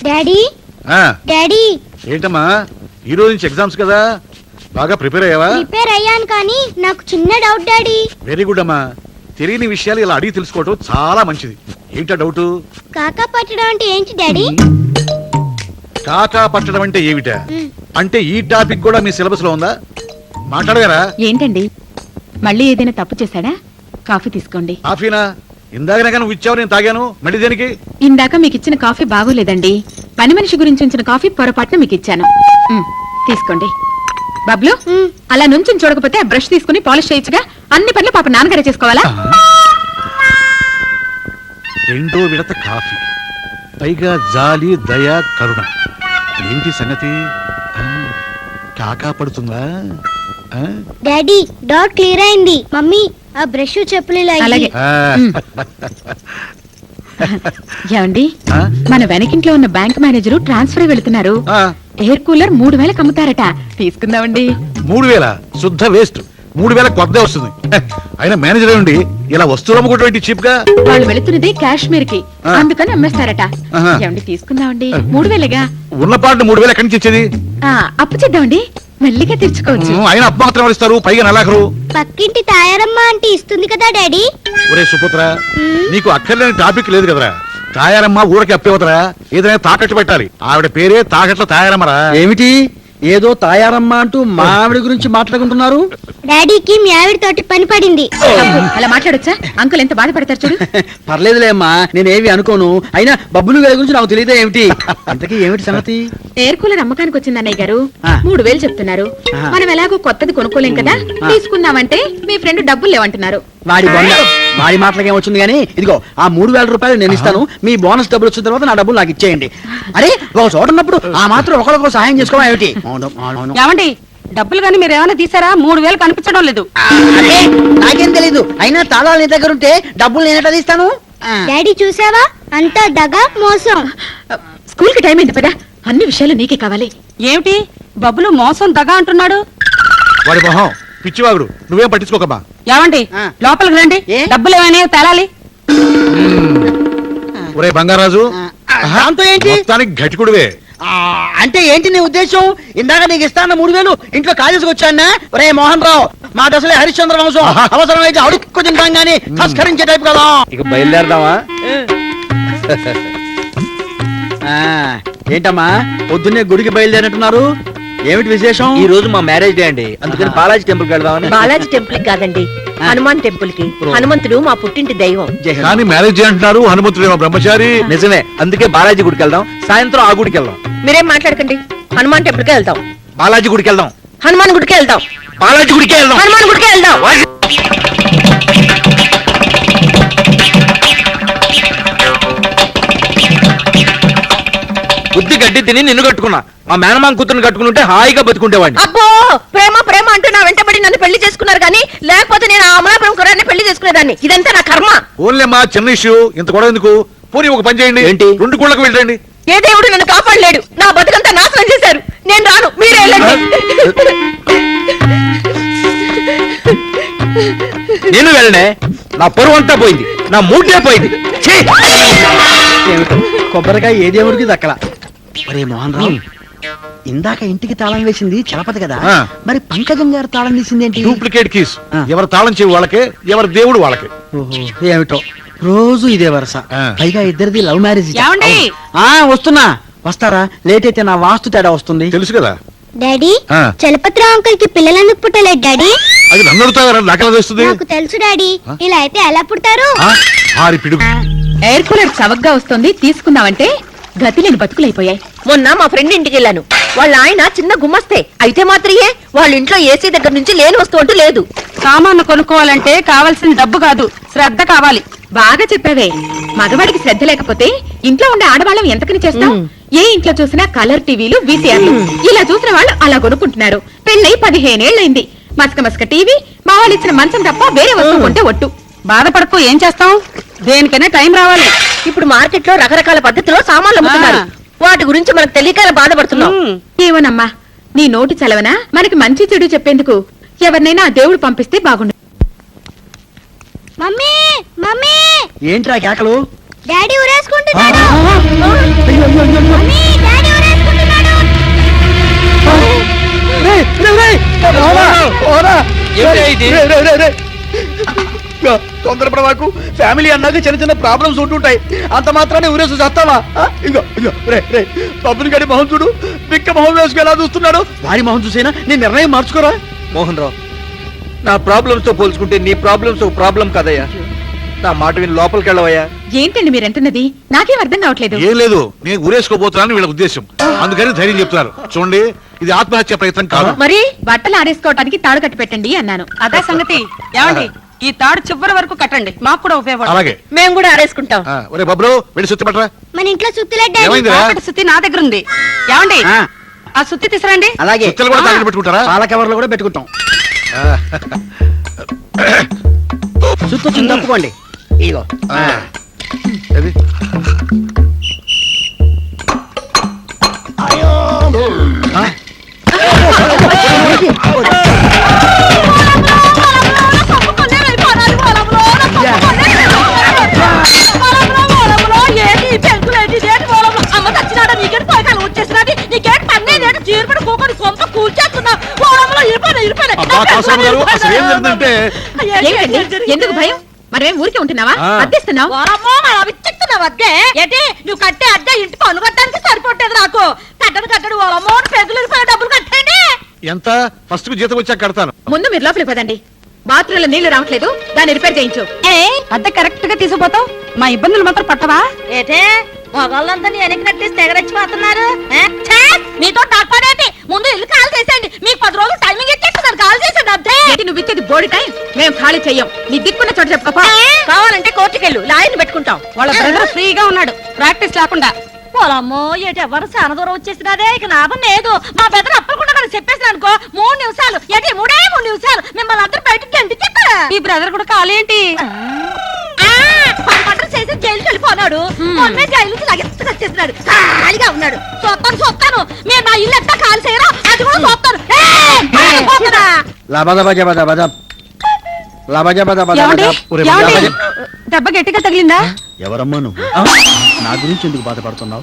Daddy daddy ఏంటమ్మా ఈ రోజు నుంచి ఎగ్జామ్స్ కదా, బాగా ప్రిపేర్ అయ్యావా? ప్రిపేర్ అయ్యాను కానీ నాకు చిన్న డౌట్ డాడీ. వెరీ గుడ్ అమ్మా, తెలియని విషయాలు ఇలా అడిగి తెలుసుకోవటం చాలా మంచిది. ఏంటా డౌట్? కాకా పట్టడం అంటే ఏంటి డాడీ? కాకా పట్టడం అంటే ఏమిటా? అంటే ఈ టాపిక్ కూడా మీ సిలబస్ లో ఉందా? మాట్లాడగారా? ఏంటండి మళ్ళీ ఏదైనా తప్పు చేశాడా? కాఫీ తీసుకోండి. కాఫీనా? ఇందాకనే కానీ నువ్వు ఇచ్చావు, నేను తాగాను. మళ్ళీ దేనికి? ఇందాక మీకు ఇచ్చిన కాఫీ బాగోలేదండి. పని మనిషి గురించి ఉంచిన కాఫీ పొరపాటున మీకు ఇచ్చాను. తీసుకోండి. బబ్లు, అలా నుంచి చూడకపోతే బ్రష్ తీసుకుని పాలిష్ చేయొచ్చుగా. అన్ని పనులు పాప నాన్నగారే చేసుకోవాలా? రెండో విడత కాఫీ, పైగా జాలి, దయ, కరుణ. ఏంటి సంగతి? కాకా పడుతుందా? డాడీ డౌట్ క్లియర్ అయింది. మమ్మీ ఆ బ్రష్ చెప్పులు అలాగే. ఏమండి, మన వెనకింట్లో ఉన్న బ్యాంక్ మేనేజరు ట్రాన్స్ఫర్ వెళుతున్నారు. ఎయిర్ కూలర్ 3000 అమ్ముతారట, తీసుకుందామండి. 3000? శుద్ధ వేస్ట్. 3000 కొద్దే వస్తుంది. అయినా మేనేజర్ ఉండి ఇలా వస్తువులు అమ్ముకుంటే చీప్ గా. వాళ్ళు వెళుతున్నది కాశ్మీర్ కి, అందుకని అమ్మేస్తారట. ఏమండి తీసుకుందామండి, 3000గా. ఉన్న పాటు 3000 ఎక్కడి నుంచి ఇచ్చేది? అప్పు చేద్దామండి, మెల్లిగా తెచ్చుకోవచ్చు. ఆయన అప్పు మాత్రం ఇస్తారు, పైగా నెలాఖరు. పక్కింటి తాయారమ్మ అంటే ఇస్తుంది కదా డాడీ. ఒరే సుపుత్ర, నీకు అక్కర్లేని టాపిక్ లేదు కదరా. తాయారమ్మ ఊరికి అప్పేవతరా, ఏదైనా తాకట్టు పెట్టాలి. ఆవిడ పేరే తాకట్ల తాయారమ్మరా. ఏమిటి ఏదో తాయారమ్మ అంటూ మా ఆవిడ గురించి మాట్లాడుకుంటున్నారు? డాడీకి మీ ఆవిడ తోటి పని పడింది. అలా మాట్లాడొచ్చా? అంకుల్ ఎంత బాధపడతారు చూడు. పర్లేదులే అమ్మా, నేనేవి అనుకోను. అయినా బబ్బులు గారి గురించి నాకు తెలియదే ఏమిటి? ఇంతకీ ఏమిటి సంగతి? ఎయిర్ కూలర్ అమ్మకానికి వచ్చింది అన్నయ్య గారు. 3000 చెప్తున్నారు. మనం ఎలాగో కొత్తది కొనుక్కోలేం కదా, తీసుకుందామంటే మీ ఫ్రెండ్ డబ్బులు లేవంటున్నారు. వాడి మాటలకి ఏమొచ్చింది కానీ, ఇదిగో ఆ 3000 రూపాయలు నేను ఇస్తాను. మీ బోనస్ డబ్బులు వచ్చిన తర్వాత నా డబ్బులు నాకు ఇచ్చేయండి. అరే ఒక చోట ఉన్నప్పుడు ఆ మాత్రం ఒకరికొకరు సహాయం చేసుకోవడం ఏమిటి? ఏమండి, డబ్బులు కానీ మీరు ఏమైనా తీసారా? 3000 కనిపించడం లేదు. నాకేం తెలీదు. అయినా తాళాలు నీ దగ్గర ఉంటే డబ్బులు నేను ఎట్లా తీస్తాను? డాడీ చూసావా, అంతా దగా మోసం. స్కూల్ కి టైం అయింది పదా, అన్ని విషయాలు నీకే కావాలి. ఏమిటి బబ్బులు మోసం దగా అంటున్నాడు? వాడి మొహం పిచ్చివాగుడు, నువ్వేం పట్టించుకోకమ్మా. ఏమండి లోపలికి రండి, డబ్బులు ఏమైనా తేలాలి. ఒరే బంగారాజు, దాంతో ఏంటి? మొత్తానికి ఘటికుడివే. అంటే ఏంటి నీ ఉద్దేశం? ఇందాక నీకు ఇస్తాను 3000 ఇంట్లో కాజేసుకు వచ్చానా? ఒరే మోహన్ రావు, మా దశలే హరిశ్చంద్ర వంశం. అవసరమైతే అడుక్కు తింటాం గానీ సంస్కరించే టైపు కదా. ఇక బయలుదేరదామా? ఏంటమ్మా పొద్దున్నే గుడికి బయలుదేరినట్టున్నారు? ఏమిటి విశేషం? ఈ రోజు మా మ్యారేజ్ డే అండి, అందుకని బాలాజీ టెంపుల్ కి వెళ్దామని. బాలాజీ టెంపుల్ కాదండి, హనుమాన్ టెంపుల్ కి. హనుమంతుడు మా పుట్టింటి దైవం. కానీ మ్యారేజ్ అంటున్నారు, హనుమంతుడు బ్రహ్మచారి. నిజమే, అందుకే బాలాజీ గుడికి వెళ్దాం. సాయంత్రం ఆ గుడికి వెళ్దాం. మీరేం మాట్లాడకండి, హనుమాన్ టెంపుల్ కి వెళ్దాం. బాలాజీ గుడికి వెళ్దాం. హనుమాన్ గుడికి వెళ్దాం. బాలాజీ గుడికి వెళ్దాం. హనుమాన్ గుడికి వెళ్దాం. బుద్ధి గడ్డి తిని నిన్ను కట్టుకున్నా, మా మేనమామ కూతురుని కట్టుకుంటే హాయిగా బతుకుంటేవాడిని. అబ్బో, ప్రేమ ప్రేమ అంటూ నా వెంటబడి నన్ను పెళ్లి చేసుకున్నారు కానీ, లేకపోతే నేను ఆ అమలాపురం కురాన్ని పెళ్లి చేసుకునేదాన్ని. ఇదంతా నా కర్మ. ఓన్లేమ్మా, చిన్న ఇష్యూ, ఇంత కూడా ఎందుకు? పోనీ ఒక పని చేయండి. ఏంటి? 2 గుళ్ళకు వెళ్ళండి. ఏ దేవుడు నన్ను కాపాడలేడు, నా బతుకంతా నాశనం చేశారు. నేను రాను, మీరే వెళ్ళండి. నేను వెళ్ళనే, నా పొరుగు అంతా పోయింది, నా మూడే పోయింది. ఏమిటో కొబ్బరికాయ ఏ దేవుడికి దక్కల. ఒరే మోహన్ రావు, ఇందాక ఇంటికి తాళం వేసింది చలపతి కదా, మరి పంకజం గారు తాళం తీసింది ఏంటి? Duplicate keys. ఎవరు తాళం చెవి వాళ్ళకే, ఎవరి దేవుడు వాళ్ళకే. ఏమిటో రోజు ఇదే వరస. పైగా ఇద్దరిది లవ్ మ్యారేజ్. వస్తున్నా. వస్తారా? లేట్ అయితే నా వాస్తు తేడా వస్తుంది. తెలుసు కదా డాడీ, చలపతిరావు అంకుల్ కి పిల్లలు ఎందుకు పుట్టలేదు డాడీ? అది నన్ను అడుగుతావా? నాకెలా తెలుస్తుంది? నాకు తెలుసు డాడీ. ఇలా అయితే ఎలా పుడతారు? ఎయిర్ కూలర్ చవగ్గా వస్తుంది, తీసుకుందామంటే గతి లేని బతుకులైపోయాయి. మొన్న మా ఫ్రెండ్ ఇంటికి వెళ్ళాను. వాళ్ళ ఆయన చిన్న గుమ్మస్తే అయితే మాత్రమే వాళ్ళ ఇంట్లో ఏసీ దగ్గర నుంచి లేని వస్తువు అంటూ లేదు. సామాన్లు కొనుక్కోవాలంటే కావాల్సిన డబ్బు కాదు, శ్రద్ధ కావాలి. బాగా చెప్పావే. మగవాడికి శ్రద్ధ లేకపోతే ఇంట్లో ఉండే ఆడవాళ్ళం ఎంతకని చేస్తాం? ఏ ఇంట్లో చూసినా కలర్ టీవీలు, వీసీఆర్లు. ఇలా చూసిన వాళ్ళు అలా కొనుక్కుంటున్నారు. పెళ్ళై 15 ఏళ్లైంది. మసక మసక టీవీ, మా వాళ్ళు ఇచ్చిన మంచం తప్ప వేరే వస్తువు కొంటే ఒట్టు. బాధపడకు, ఏం చేస్తాం? దేనికైనా టైం రావాలి. ఇప్పుడు మార్కెట్ లో రకరకాల పద్ధతిలో సామాన్లు అమ్ముతున్నారు. వాటి గురించి మనకు తెలియక బాధపడుతున్నాం. ఏమోనమ్మా, నీ నోటి చలవనా మనకి మంచి చెడు చెప్పేందుకు ఎవరినైనా ఆ దేవుడు పంపిస్తే బాగుండు. మమ్మీ మమ్మీ, ఏంట్రా కేకలు? డాడీ ఉరేసుకుంటున్నాడు. అయ్యో, అయ్యో, అయ్యో. మమ్మీ తొందరపడవాకు, ఫ్యామిలీ అన్నాక చిన్న చిన్న ప్రాబ్లమ్స్ ఉంటుంటాయి. అంత మాత్రాన్ని ఊరేసి చేస్తావా? ఇగో ఇగో రే రే పబ్బుని గడి మొహం చూడు, పిక్క మొహం వేసుకు ఎలా చూస్తున్నాడు. వారి మొహం చూసైనా నీ నిర్ణయం మార్చుకోరా. మోహన్ రావు, నా ప్రాబ్లమ్స్ తో పోల్చుకుంటే నీ ప్రాబ్లమ్స్ ఒక ప్రాబ్లం కదయ్యా. నా మాట విని లోపలికి వెళ్ళవయ్యా. ఏంటండి మీరంటున్నది? నాకేం అర్థం కావట్లేదు. ఏం లేదు, నేను ఊరేసుకోబోతున్నాను వీళ్ళ ఉద్దేశం. అందుకని ధైర్యం చెప్తున్నారు. చూడండి, ఇది ఆత్మహత్య ప్రయత్నం కాదు. మరి బట్టలు ఆరేసుకోవడానికి తాడు కట్టి పెట్టండి అన్నాను. అదే సంగతి. ఏమండి, ఈ తాడు చివరి వరకు కట్టండి, మాకు కూడా ఉపయోగపడుతుంది. అలాగే. మేము కూడా ఆరేసుకుంటాం. ఒరే బబ్లు, వెళ్ళి సుత్తి పట్టరా. మన ఇంట్లో సుత్తులే డాడీ. ఏమైందిరా? ఒకటి సుత్తి నా దగ్గర ఉంది. ఏమండి, ఆ సుత్తి తీసుకురండి. అలాగే సుత్తలు కూడా తాగిడి పెట్టుకుంటారా? పాల కవర్లు కూడా పెట్టుకుంటాం. చుట్టూ చిన్న తప్పుకోండి. ఇగో ఏది? ఆ? అబ్బా, కాసురామ గారు, అసలు ఏం జరిగిందంటే ఏమిటండి? ఎందుకు భయం? మరేం ఊరికే ఉంటున్నావా? ఆ. అద్దెస్తున్నావు? ఏంటి నువ్వు కట్టే అద్దె ఇంటి పన్ను కట్టడానికి సరిపోతుంది. నాకు కట్టడు ఓలమ్మో పెద్దలు డబ్బులు కట్టండి. ఎంత? ఫస్ట్ కు జీతం వచ్చాక కడతాను. ముందు మీరు లోపలికి పదండి. బాత్రూమ్ లో నీళ్లు రావట్లేదు, దాన్ని రిపేర్ చేయించు. అద్దె కరెక్ట్ గా తీసుకుపోతావు, మా ఇబ్బందులు మాత్రం పట్టవా? ఏటే మగవాళ్ళంతా వెనక్కి నట్టేసి తెగరచ్చిపోతున్నారు. మీతో తాకపడేంటి? ముందు ఇల్లు కాల్ చేసేయండి. మీకు 10 రోజులు టైమింగ్ ఇచ్చేస్తున్నారు. కాల్ చేసేయండి అద్దె. ఏంటి నువ్వు ఇచ్చేది బోర్డు టైం? మేము ఖాళీ చెయ్యం. నీ దిక్కున్న చోట చెప్పుకోపా. కావాలంటే కోర్టుకెళ్ళు, లాయర్ని పెట్టుకుంటాం. వాళ్ళ బ్రదర్ ఫ్రీగా ఉన్నాడు, ప్రాక్టీస్ లేకుండా. పొలమ్మో ఏటి ఎవరు చాలా దూరం వచ్చేసినారే, ఇక లాభం లేదు. మా బెదర్ అప్పకుండా మనం చెప్పేసిన అనుకో 3 నిమిషాలు, ఏటి 3 నిమిషాలు మిమ్మల్ని అందరూ బయటకి గంటి చెప్తారా? ఈ బ్రదర్ కూడా ఖాళీ ఏంటి? పని చేసి జైలుకి వెళ్ళిపోన్నాడు. మొన్నే జైలు నుంచి లగెత్తుగా వచ్చేసినాడు. ఖాళీగా ఉన్నాడు. చూస్తాను మీరు నా ఇల్లు ఎట్టా ఖాళీ చేయరా అది కూడా చూస్తాను. ఏమండి? ఒరే ఏమండి? బాబా. దెబ్బ గట్టిగా తగిలిందా? ఎవరమ్మా నువ్వు? నా గురించి ఎందుకు బాధపడుతున్నావు?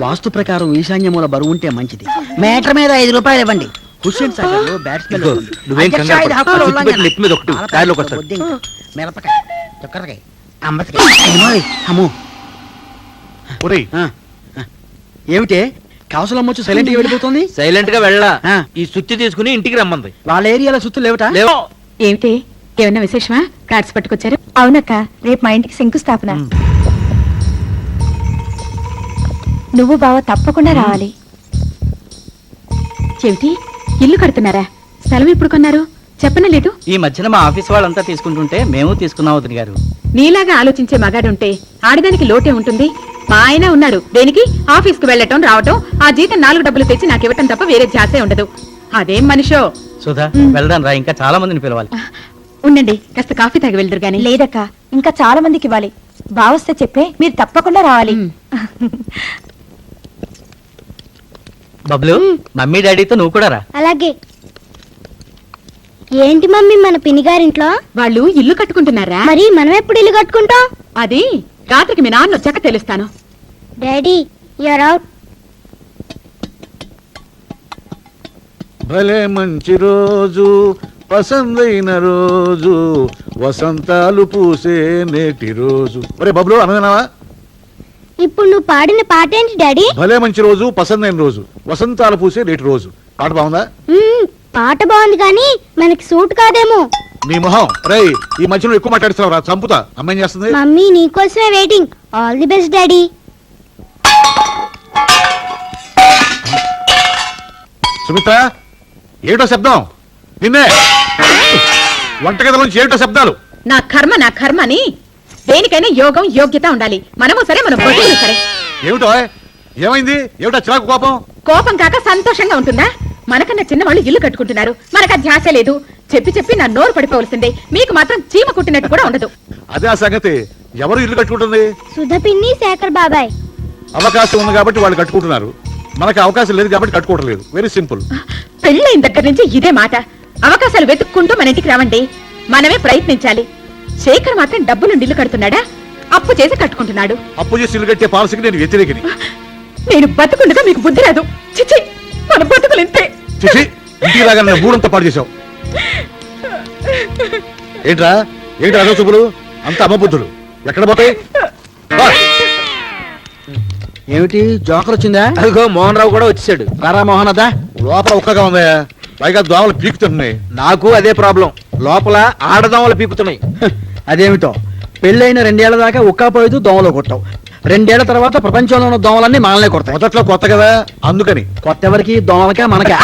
వాస్తు ప్రకారం ఈశాన్య మూల బరువు ఉంటే మంచిది. మీటర్ మీద 5 రూపాయలు ఇవ్వండి. హుస్సేన్ సాగర్ లో బ్యాట్స్మెన్ ఇదిగో, నువ్వేం కంగారు పడకు. సుత్తి పెట్టి నెత్తి మీద ఒకటి, దారిలోకి వస్తాడు. మిరపకాయ, చొక్కరకాయ, అంబటికాయ. అమ్మో, ఒరే ఏమిటే కౌసలమ్మొచ్చు సైలెంట్ గా వెళ్ళిపోతుంది? సైలెంట్ గా వెళ్ళా. ఆ. ఈ సుత్తి తీసుకుని ఇంటికి రమ్మంది. వాళ్ళ ఏరియాలో సుత్తు లేవట? లేవు. ఏమిటి? ఏమన్నా విశేషమా? కార్డ్స్ పట్టుకొచ్చారు? అవునక్క, రేపు మా ఇంటికి శంకుస్థాపన. నువ్వు బావ తప్పకుండా రావాలి. ఏమిటి? ఇల్లు కడుతున్నారా? స్థలం ఎప్పుడు కొన్నారు? చెప్పనే లేదు. ఈ మధ్యన మా ఆఫీస్ వాళ్ళంతా తీసుకుంటుంటే మేము తీసుకున్నాం వదిన గారు. నీలాగా ఆలోచించే మగాడుంటే ఆడదానికి లోటే ఉంటుంది. మా ఆయన ఉన్నాడు. దేనికి? ఆఫీస్ కు వెళ్ళటం రావటం, ఆ జీతం 4 డబ్బులు తెచ్చి నాకు ఇవ్వటం తప్ప వేరే ధ్యాసే ఉండదు. అదేం మనిషో. సుధా, వెళ్దాం రా, ఇంకా చాలా మందిని పిలవాలి. ఉండండి, కాస్త కాఫీ తాగి వెళ్దురు గాని. లేదక్క, ఇంకా చాలా మందికి ఇవ్వాలి. బావొస్తే చెప్పే, మీరు తప్పకుండా రావాలి. బబ్లు, మమ్మీ డాడీతో నువ్వు కూడా రా. అలాగే. ఏంటి మమ్మీ మన పినిగారింట్లో? వాళ్ళు ఇల్లు కట్టుకుంటున్నారా? మరి మనం ఎప్పుడు ఇల్లు కట్టుకుంటాం? అది రాత్రికి మీ నాన్న వచ్చాక తెలుస్తాను. Daddy you're out. భలే మంచి రోజు, పసందైన రోజు, వసంతాలు పూసే నేటి రోజు. ఒరే బబ్లు, అనుకున్నావా? ఇప్పుడు నువ్వు పాడిన పాట ఏంటి డాడీ? భలే మంచి రోజు, పసందైన రోజు, వసంతాలు పూసే నేటి రోజు. పాట బాగుందా? పాట బాగుంది కానీ మనకి సూట్ కాదేమో. నీ మొహం. రేయ్, ఈ మధ్యలో ఎక్కువ మాట్లాడుతున్నావు రా, చంపుతా. అమ్మ ఏం చేస్తుంది? మమ్మీ నీకోసమే waiting. All the best daddy. Sumitra, ఏమిటో శబ్దం? నిన్నే వంటగదిలోంచి ఏమిటో శబ్దాలు? నా కర్మ అని దేనికైనా యోగం యోగ్యత ఉండాలి. మనము సరే, మన బతుకులు సరే. ఏమిటో? ఏమైంది? ఏమిటో చిరాకు కోపం? కోపం కాక సంతోషంగా ఉంటుందా? మనకన్నా చిన్నవాళ్ళు ఇల్లు కట్టుకుంటున్నారు, మనకు ఆ ధ్యాస లేదు. చెప్పి నా నోరు పడిపోవలసిందే. మీకు మాత్రం చీమ కుట్టినట్టు కూడా ఉండదు. అదే ఆ సంగతి. ఎవరు ఇల్లు కట్టుకుంటుంది? సుధ పిన్ని, శేఖర్ బాబాయ్. అవకాశం ఉంది కాబట్టి వాళ్ళు కట్టుకుంటున్నారు, మనకు అవకాశం లేదు కాబట్టి కట్టుకోవడం లేదు. Very simple. పెళ్ళైన దగ్గర నుంచి ఇదే మాట. అవకాశాలు వెతుక్కుంటూ మన ఇంటికి రావండి, మనమే ప్రయత్నించాలి. శేఖర్ మాత్రం డబ్బులు ఇల్లు కడుతున్నాడా? అప్పు చేసి కట్టుకుంటున్నాడు. అప్పు చేసి ఇల్లు కట్టే పాలసీకి నేను వ్యతిరేకిని. నేను బతుకుండగా మీకు బుద్ధి రాదు. చిచ్చి, మన బతుకులు ఇంతే. చిచి, ఇంటికి రాగానే ఊరంతా పాడు చేశావు. ఏంట్రా ఏంటి అదో చూపులు అంత అమ్మ బుద్ధులు ఎక్కడ పోతాయి బా. ఏమిటి జోకర్ వచ్చిందా? అదిగో మోహన్ రావు కూడా వచ్చాడు. రారా మోహన్ అదా. లోపల ఒక్కగా ఉందా పైగా దోమలు పీకుతున్నాయి. నాకు అదే ప్రాబ్లం, లోపల ఆడదోమలు పీకుతున్నాయి. అదేమిటో పెళ్ళైన 2 ఏళ్ల దాకా ఉక్కపోయేది దోమలో కొట్టావు. 2 ఏళ్ల తర్వాత ప్రపంచంలో ఉన్న దోమలన్నీ మనల్నే కొడతాయి. మొదట్లో కొత్త కదా అందుకని. కొత్త ఎవరికి దోమలకే మనకే.